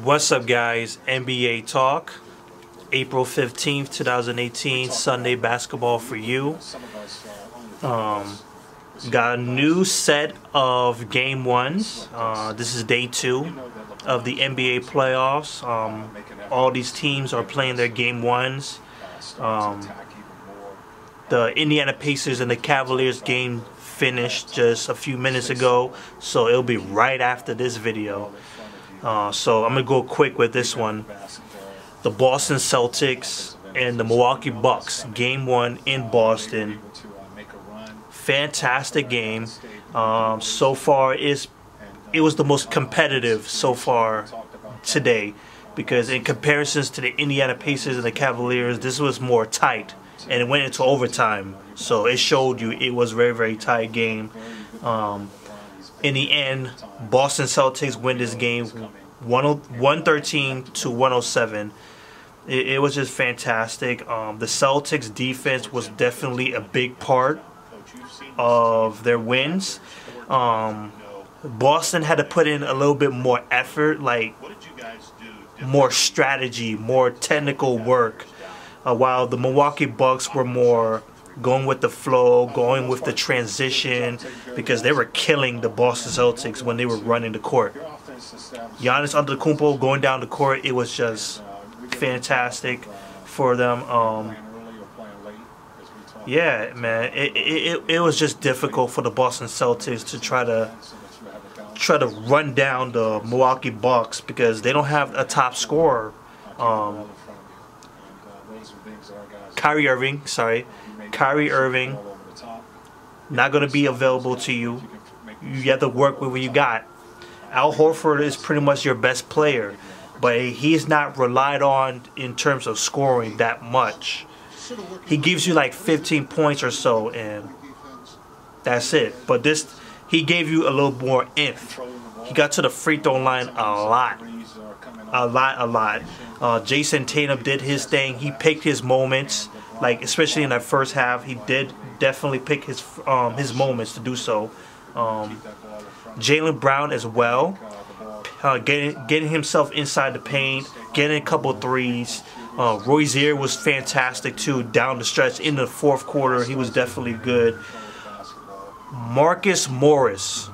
What's up, guys? NBA Talk, April 15th, 2018, Sunday basketball for you. Got a new set of game ones. This is day 2 of the NBA playoffs. All these teams are playing their game ones. The Indiana Pacers and the Cavaliers game finished just a few minutes ago, so it'll be right after this video. So I'm gonna go quick with this one. The Boston Celtics and the Milwaukee Bucks, game 1 in Boston. Fantastic game. So far it was the most competitive so far today, because in comparisons to the Indiana Pacers and the Cavaliers, this was more tight and it went into overtime, so it showed you it was very, very tight game. In the end, Boston Celtics win this game 113 to 107. It was just fantastic. The Celtics defense was definitely a big part of their wins. Boston had to put in a little bit more effort, like more strategy, more technical work, while the Milwaukee Bucks were more going with the flow, going with the transition, because they were killing the Boston Celtics when they were running the court. Giannis Antetokounmpo going down the court, it was just fantastic for them. Yeah, man, it was just difficult for the Boston Celtics to try to run down the Milwaukee Bucks, because they don't have a top scorer. Kyrie Irving, not going to be available to you. You have to work with what you got. Al Horford is pretty much your best player, but he's not relied on in terms of scoring that much. He gives you like 15 points or so, and that's it. But he gave you a little more oomph. He got to the free throw line a lot. Jason Tatum did his thing. He picked his moments, like especially in that first half. He did definitely pick his moments to do so. Jaylen Brown as well, getting himself inside the paint, getting a couple threes. Rozier was fantastic too down the stretch in the fourth quarter. He was definitely good. Marcus Morris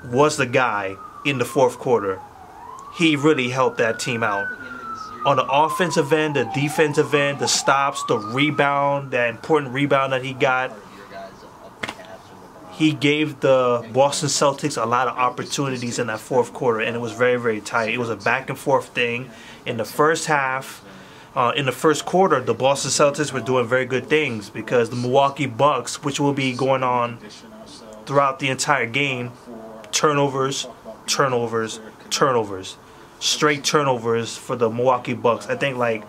was the guy in the fourth quarter. He really helped that team out. On the offensive end, the defensive end, the stops, the rebound, that important rebound that he got, he gave the Boston Celtics a lot of opportunities in that fourth quarter, and it was very, very tight. It was a back and forth thing. In the first half, in the first quarter, the Boston Celtics were doing very good things, because the Milwaukee Bucks, which will be going on throughout the entire game, turnovers, straight turnovers for the Milwaukee Bucks. I think like,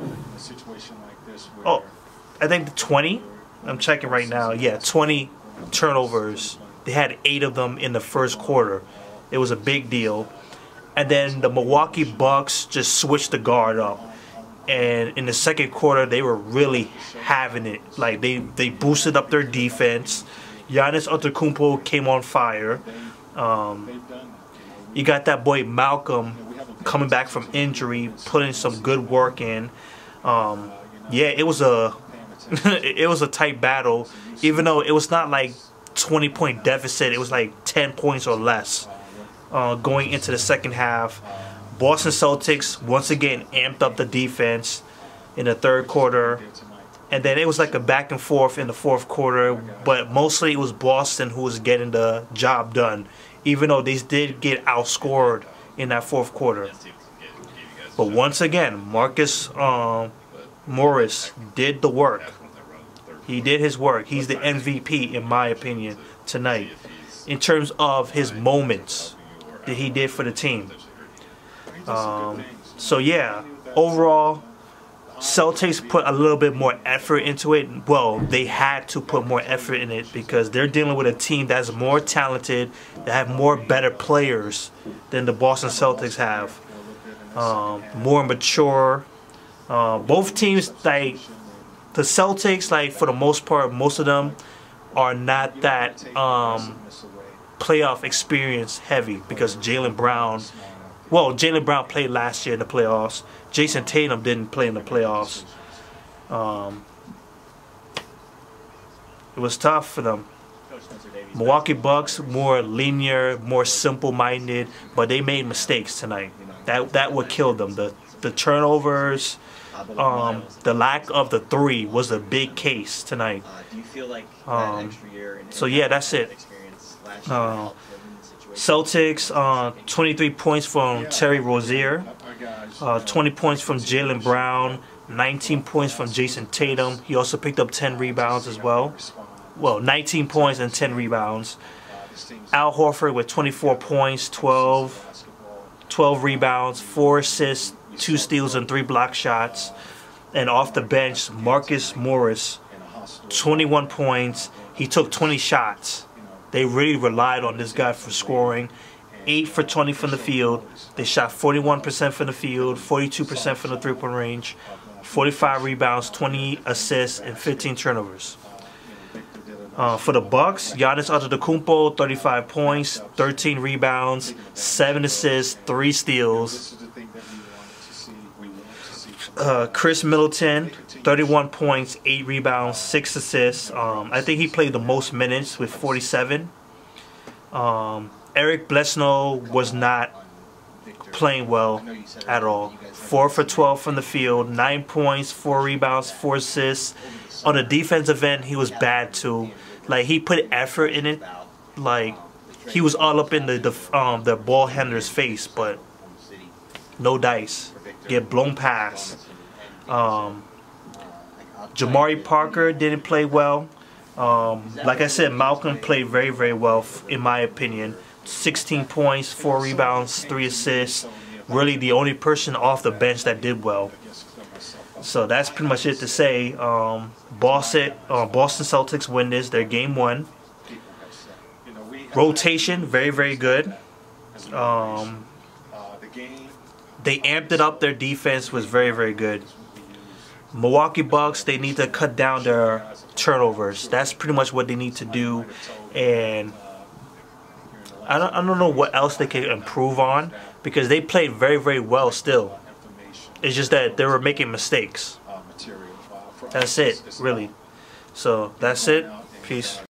I think 20. I'm checking right now. Yeah, 20 turnovers. They had 8 of them in the first quarter. It was a big deal. And then the Milwaukee Bucks just switched the guard up, and in the second quarter they were really having it. Like they boosted up their defense. Giannis Antetokounmpo came on fire. You got that boy Malcolm coming back from injury, putting some good work in. Yeah, it was a it was a tight battle, even though it was not like 20-point deficit. It was like 10 points or less going into the second half. Boston Celtics once again amped up the defense in the third quarter, and then it was like a back and forth in the fourth quarter, but mostly it was Boston who was getting the job done, even though they did get outscored in that fourth quarter. But once again, Marcus Morris did the work. He did his work. He's the MVP, in my opinion, tonight, in terms of his moments that he did for the team. So yeah, overall, Celtics put a little bit more effort into it. Well, they had to put more effort in it, because they're dealing with a team that's more talented, that have more better players than the Boston Celtics have. More mature. Both teams, like the Celtics, like for the most part, most of them are not that playoff experience heavy, because Jaylen Brown Well, Jaylen Brown played last year in the playoffs. Jason Tatum didn't play in the playoffs. It was tough for them. Milwaukee Bucks, more linear, more simple-minded, but they made mistakes tonight. That would kill them. The turnovers, the lack of the three was a big case tonight. So yeah, that's it. Celtics, 23 points from Terry Rozier, 20 points from Jaylen Brown, 19 points from Jason Tatum. He also picked up 10 rebounds as well. Well, 19 points and 10 rebounds. Al Horford with 24 points, 12 rebounds, 4 assists, 2 steals, and 3 block shots. And off the bench, Marcus Morris, 21 points. He took 20 shots. They really relied on this guy for scoring. 8 for 20 from the field. They shot 41% from the field, 42% from the three-point range, 45 rebounds, 20 assists, and 15 turnovers. For the Bucks, Giannis Antetokounmpo, 35 points, 13 rebounds, 7 assists, 3 steals. Khris Middleton, 31 points, 8 rebounds, 6 assists. I think he played the most minutes with 47. Eric Bledsoe was not playing well at all. 4 for 12 from the field, 9 points, 4 rebounds, 4 assists. On the defensive end, he was bad too. Like, he put effort in it. Like, he was all up in the ball handler's face, but no dice. Get blown past. Jabari Parker didn't play well. Like I said, Malcolm played very, very well, in my opinion. 16 points, 4 rebounds, 3 assists. Really the only person off the bench that did well. So that's pretty much it to say. Boston Celtics win this. They're game 1. Rotation, very, very good. They amped it up. Their defense was very, very good. Milwaukee Bucks, they need to cut down their turnovers. That's pretty much what they need to do. And I don't know what else they can improve on, because they played very, very well still. It's just that they were making mistakes. That's it, really. So that's it. Peace.